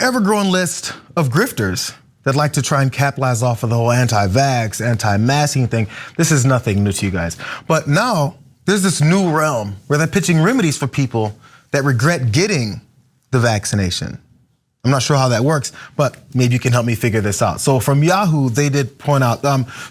ever-growing list of grifters that like to try and capitalize off of the whole anti-vax, anti-masking thing. This is nothing new to you guys. But now there's this new realm where they're pitching remedies for people that regret getting the vaccination. I'm not sure how that works, but maybe you can help me figure this out. So from Yahoo, they did point out,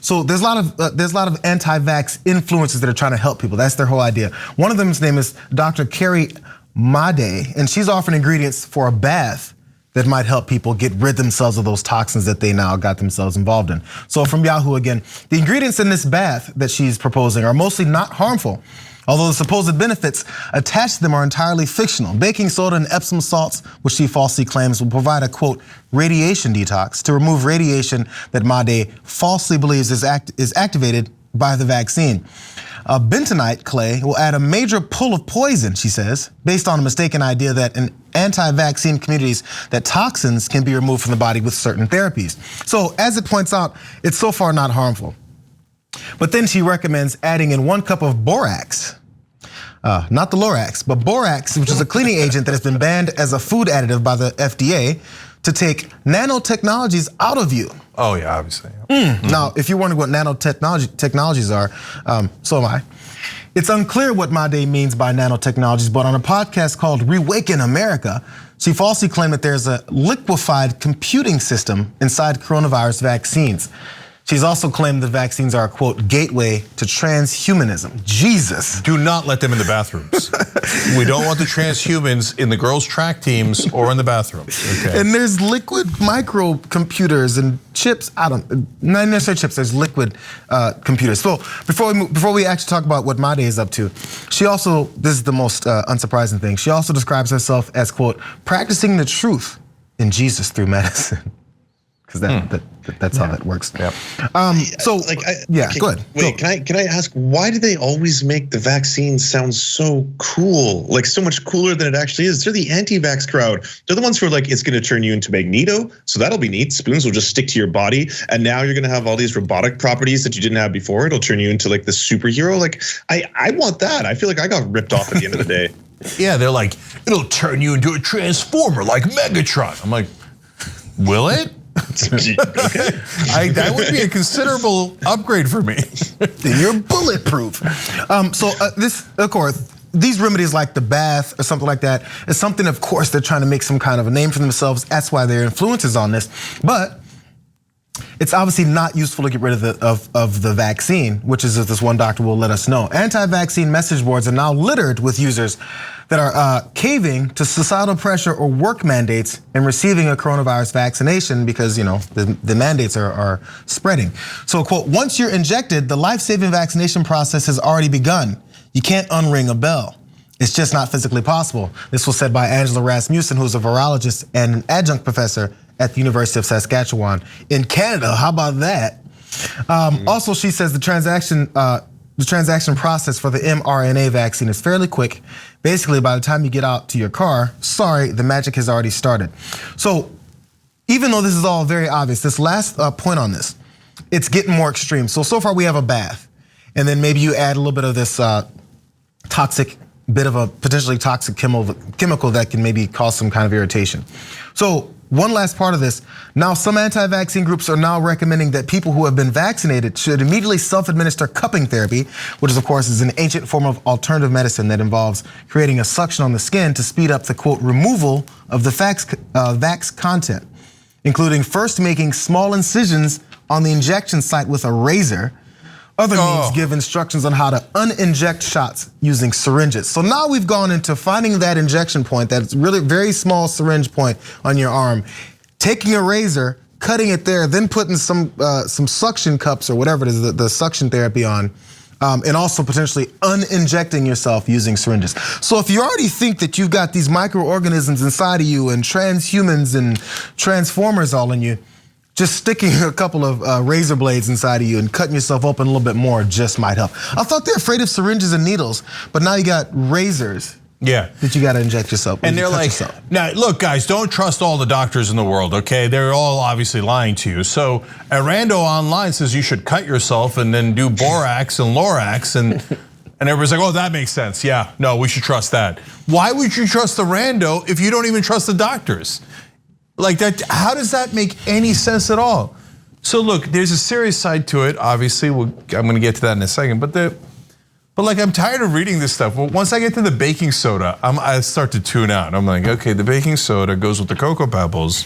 so there's a lot of anti-vax influencers that are trying to help people. That's their whole idea. One of them's name is Dr. Carrie Madej, and she's offering ingredients for a bath that might help people get rid themselves of those toxins that they now got themselves involved in. So from Yahoo again, the ingredients in this bath that she's proposing are mostly not harmful, although the supposed benefits attached to them are entirely fictional. Baking soda and Epsom salts, which she falsely claims will provide a, quote, radiation detox to remove radiation that Madej falsely believes is activated by the vaccine. Bentonite clay will add a major pull of poison, she says, based on a mistaken idea that in anti-vaccine communities that toxins can be removed from the body with certain therapies. So as it points out, it's so far not harmful. But then she recommends adding in 1 cup of borax, not the Lorax, but borax, which is a cleaning agent that has been banned as a food additive by the FDA to take nanotechnologies out of you. Oh yeah, obviously. Now, if you're wondering what nanotechnologies are, so am I. It's unclear what Madej means by nanotechnologies, but on a podcast called Reawaken America, she falsely claimed that there's a liquefied computing system inside coronavirus vaccines. She's also claimed the vaccines are a, quote, gateway to transhumanism. Jesus. Do not let them in the bathrooms. We don't want the transhumans in the girls' track teams or in the bathrooms. Okay. And there's liquid microcomputers and chips. Not necessarily chips. There's liquid computers. So before we actually talk about what Madej is up to, she also, this is the most unsurprising thing. She also describes herself as, quote, practicing the truth in Jesus through medicine. Because that's how that works. Yep. So go ahead. Wait, can I ask, why do they always make the vaccine sound so cool? Like so much cooler than it actually is. They're the anti-vax crowd. They're the ones who are like, it's gonna turn you into Magneto, so that'll be neat. Spoons will just stick to your body, and now you're gonna have all these robotic properties that you didn't have before. It'll turn you into like the superhero. Like I want that. I feel like I got ripped off at the end of the day. Yeah, they're like, it'll turn you into a transformer like Megatron. I'm like, will it? Okay. That would be a considerable upgrade for me. You're bulletproof. So this, of course, these remedies like the bath or something like that is something, of course, they're trying to make some kind of a name for themselves. That's why they're influencers on this. But it's obviously not useful to get rid of the vaccine, which is, as this one doctor will let us know. Anti-vaccine message boards are now littered with users that are caving to societal pressure or work mandates and receiving a coronavirus vaccination because the mandates are spreading. So, quote, once you're injected, the life-saving vaccination process has already begun. You can't unring a bell. It's just not physically possible. This was said by Angela Rasmussen, who's a virologist and an adjunct professor at the University of Saskatchewan in Canada. How about that? Also, she says the transaction process for the mRNA vaccine is fairly quick. Basically, by the time you get out to your car, sorry, the magic has already started. So even though this is all very obvious, this last point on this, it's getting more extreme. So far we have a bath, and then maybe you add a little bit of this potentially toxic chemical that can maybe cause some kind of irritation. So one last part of this, now some anti-vaccine groups are now recommending that people who have been vaccinated should immediately self-administer cupping therapy, which of course is an ancient form of alternative medicine that involves creating a suction on the skin to speed up the, quote, removal of the vax content, including first making small incisions on the injection site with a razor. Other means give instructions on how to uninject shots using syringes. So now we've gone into finding that injection point, that really very small syringe point on your arm, taking a razor, cutting it there, then putting some suction cups or whatever it is, the suction therapy on, and also potentially uninjecting yourself using syringes. So if you already think that you've got these microorganisms inside of you and transhumans and transformers all in you, just sticking a couple of razor blades inside of you and cutting yourself open a little bit more just might help. I thought they're afraid of syringes and needles, but now you got razors. Yeah. That you got to inject yourself. And they're like, now look guys, don't trust all the doctors in the world, okay? They're all obviously lying to you. So a rando online says you should cut yourself and then do borax and Lorax and everybody's like, oh, that makes sense. Yeah, no, we should trust that. Why would you trust the rando if you don't even trust the doctors? Like that, how does that make any sense at all? So look, there's a serious side to it. Obviously, I'm gonna get to that in a second. But like, I'm tired of reading this stuff. Well, once I get to the baking soda, I start to tune out. I'm like, okay, the baking soda goes with the Cocoa Pebbles,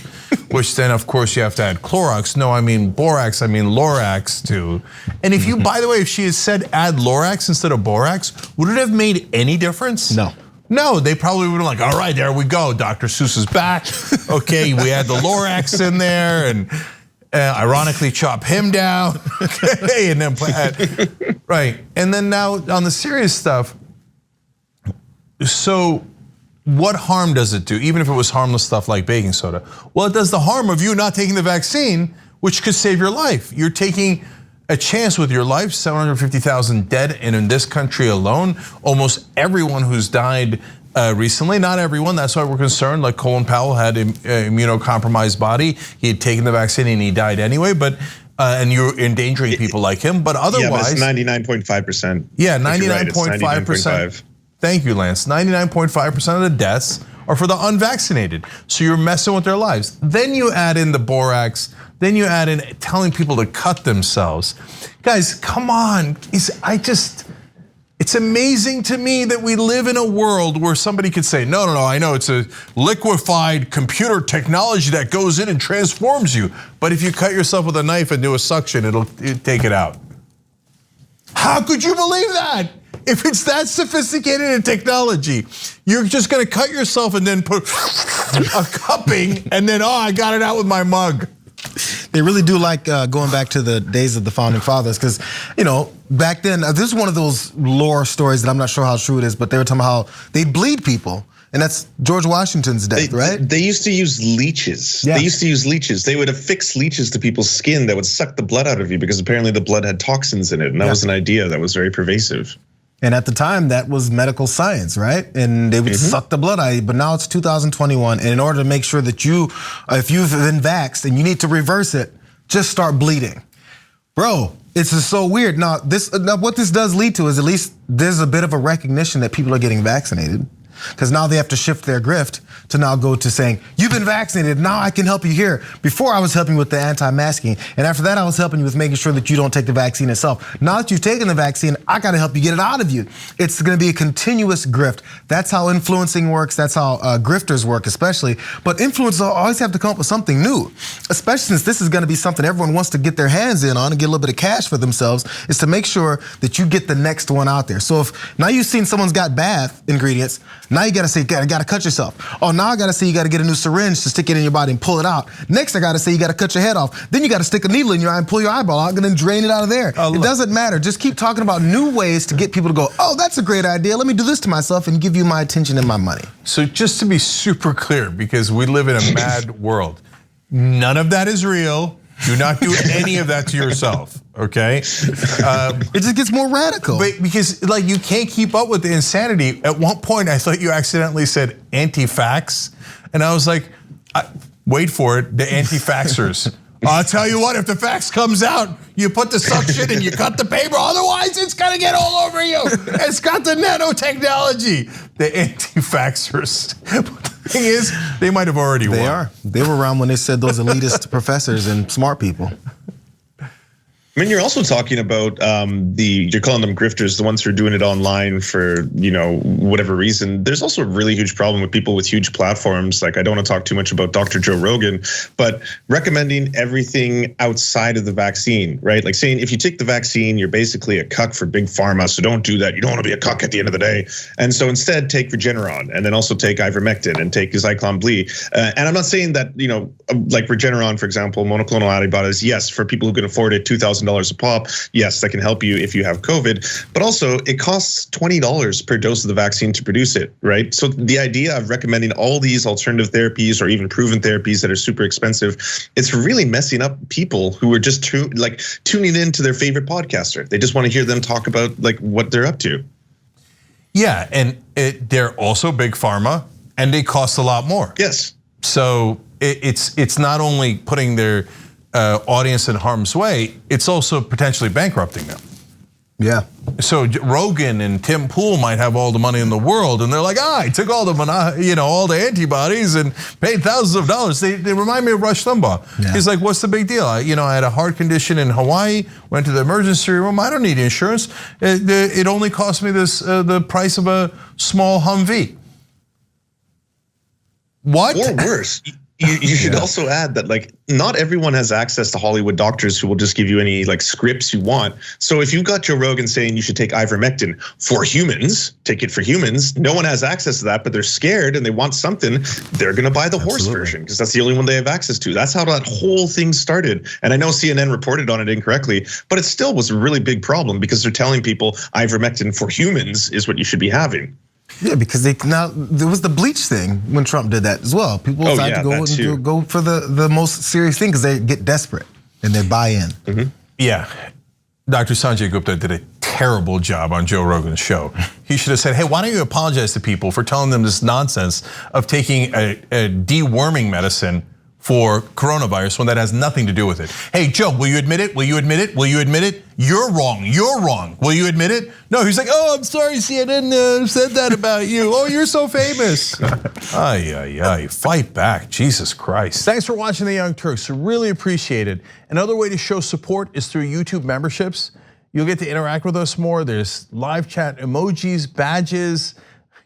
which then of course you have to add Clorox. No, I mean borax, I mean Lorax too. And if you, by the way, if she had said add Lorax instead of borax, would it have made any difference? No. No, they probably would have like, all right, there we go. Dr. Seuss is back. Okay, we had the Lorax in there and ironically chop him down. Okay, and then right. And then now on the serious stuff, so what harm does it do? Even if it was harmless stuff like baking soda. Well, it does the harm of you not taking the vaccine, which could save your life. You're taking a chance with your life, 750,000 dead, and in this country alone, almost everyone who's died recently, not everyone, that's why we're concerned, like Colin Powell had an immunocompromised body, he had taken the vaccine and he died anyway, but and you're endangering people like him, but otherwise- Yeah, that's 99.5%. Yeah, 99.5%. Thank you, Lance. 99.5% of the deaths are for the unvaccinated. So you're messing with their lives. Then you add in the borax, then you add in telling people to cut themselves. Guys, come on. It's amazing to me that we live in a world where somebody could say, no, I know it's a liquefied computer technology that goes in and transforms you. But if you cut yourself with a knife and do a suction, it'll take it out. How could you believe that? If it's that sophisticated in technology, you're just gonna cut yourself and then put a cupping and then, I got it out with my mug. They really do like going back to the days of the founding fathers, because back then, this is one of those lore stories that I'm not sure how true it is, but they were talking about how they bleed people, and that's George Washington's death, right? They used to use leeches. Yeah. They used to use leeches. They would affix leeches to people's skin that would suck the blood out of you because apparently the blood had toxins in it, and that was an idea that was very pervasive. And at the time, that was medical science, right? And they would suck the blood out of you. But now it's 2021, and in order to make sure that if you've been vaxxed and you need to reverse it, just start bleeding. Bro, it's just so weird. Now, what this does lead to is at least there's a bit of a recognition that people are getting vaccinated. Because now they have to shift their grift to now go to saying, you've been vaccinated, now I can help you here. Before I was helping with the anti-masking, and after that I was helping you with making sure that you don't take the vaccine itself. Now that you've taken the vaccine, I gotta help you get it out of you. It's gonna be a continuous grift. That's how influencing works, that's how grifters work especially. But influencers always have to come up with something new, especially since this is gonna be something everyone wants to get their hands in on and get a little bit of cash for themselves, is to make sure that you get the next one out there. So if now you've seen someone's got bath ingredients, now you gotta say, you gotta cut yourself. Oh, now I gotta say you gotta get a new syringe to stick it in your body and pull it out. Next I gotta say you gotta cut your head off. Then you gotta stick a needle in your eye and pull your eyeball out and then drain it out of there. It doesn't matter, just keep talking about new ways to get people to go, oh, that's a great idea, let me do this to myself and give you my attention and my money. So just to be super clear, because we live in a mad world, none of that is real. Do not do any of that to yourself, okay? It just gets more radical. But because like you can't keep up with the insanity. At one point I thought you accidentally said anti-vaxx, and I was like, wait for it, the anti-vaxxers. I'll tell you what, if the fax comes out, you put the suction and you cut the paper, otherwise it's gonna get all over you. It's got the nanotechnology. The anti-vaxxers. The thing is, they might have already won. They are. They were around when they said those elitist professors and smart people. I mean, you're also talking about you're calling them grifters, the ones who are doing it online for, whatever reason. There's also a really huge problem with people with huge platforms. Like, I don't want to talk too much about Dr. Joe Rogan, but recommending everything outside of the vaccine, right? Like saying if you take the vaccine, you're basically a cuck for big pharma. So don't do that. You don't want to be a cuck at the end of the day. And so instead take Regeneron, and then also take ivermectin and take Zyklon B. And I'm not saying that, like Regeneron, for example, monoclonal antibodies, yes, for people who can afford it, $2,000 a pop, yes, that can help you if you have COVID, but also it costs $20 per dose of the vaccine to produce it, right? So the idea of recommending all these alternative therapies or even proven therapies that are super expensive, it's really messing up people who are just tuning in to their favorite podcaster. They just want to hear them talk about like what they're up to. Yeah, and they're also big pharma, and they cost a lot more. Yes. So it's not only putting their audience in harm's way, it's also potentially bankrupting them. Yeah. So Rogan and Tim Pool might have all the money in the world, and they're like, I took all the all the antibodies and paid thousands of dollars. They remind me of Rush Limbaugh. Yeah. He's like, what's the big deal? I had a heart condition in Hawaii, went to the emergency room. I don't need insurance. It only cost me the price of a small Humvee. What? Or worse. You should also add that like not everyone has access to Hollywood doctors who will just give you any like scripts you want. So if you've got Joe Rogan saying you should take ivermectin for humans, take it for humans, no one has access to that, but they're scared and they want something, they're gonna buy the horse version because that's the only one they have access to. That's how that whole thing started. And I know CNN reported on it incorrectly, but it still was a really big problem because they're telling people ivermectin for humans is what you should be having. Yeah, because there was the bleach thing when Trump did that as well. People decided to go for the most serious thing because they get desperate and they buy in. Mm-hmm. Yeah, Dr. Sanjay Gupta did a terrible job on Joe Rogan's show. He should have said, hey, why don't you apologize to people for telling them this nonsense of taking a deworming medicine for coronavirus when that has nothing to do with it. Hey, Joe, will you admit it? Will you admit it? Will you admit it? You're wrong, you're wrong. Will you admit it? No, he's like, oh, I'm sorry, CNN said that about you. Oh, you're so famous. Ay, fight back, Jesus Christ. Thanks for watching The Young Turks, I really appreciate it. Another way to show support is through YouTube memberships. You'll get to interact with us more. There's live chat emojis, badges.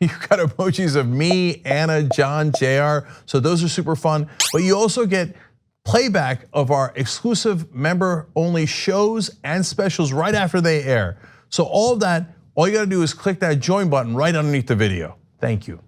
You've got emojis of me, Anna, John, JR, so those are super fun. But you also get playback of our exclusive member-only shows and specials right after they air. So all of that, all you gotta do is click that join button right underneath the video. Thank you.